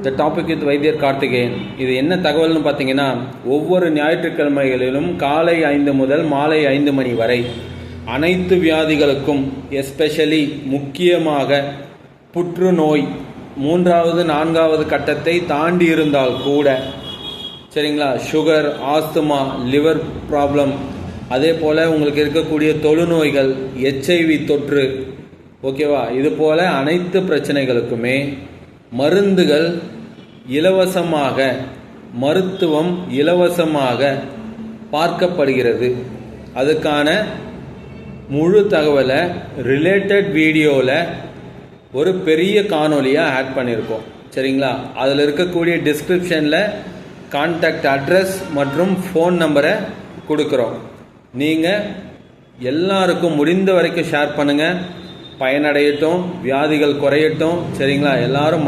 The topic with வைத்தியர் கார்த்திகேயன். இது என்ன தகவல்னு பார்த்தீங்கன்னா, ஒவ்வொரு ஞாயிற்றுக்கிழமைகளிலும் காலை 5 முதல் மாலை 5 மணி வரை அனைத்து வியாதிகளுக்கும், எஸ்பெஷலி முக்கியமாக புற்றுநோய் 3வது 4வது கட்டத்தை தாண்டி இருந்தால் கூட, சரிங்களா, சுகர், ஆஸ்துமா, லிவர் ப்ராப்ளம், அதே போல் உங்களுக்கு இருக்கக்கூடிய தொழுநோய்கள், HIV தொற்று, ஓகேவா, இது போல் அனைத்து பிரச்சனைகளுக்குமே மருந்துகள் இலவசமாக, மருத்துவம் இலவசமாக பார்க்கப்படுகிறது. அதுக்கான முழு தகவலை ரிலேட்டட் வீடியோவில் ஒரு பெரிய காணொலியாக ஆட் பண்ணியிருக்கோம். சரிங்களா, அதில் இருக்கக்கூடிய டிஸ்கிரிப்ஷனில் கான்டாக்ட் அட்ரஸ் மற்றும் ஃபோன் நம்பரை கொடுக்குறோம். நீங்கள் எல்லாருக்கும் முடிந்த வரைக்கும் ஷேர் பண்ணுங்கள். பயனடையட்டும், வியாதிகள் குறையட்டும். சரிங்களா, எல்லாரும்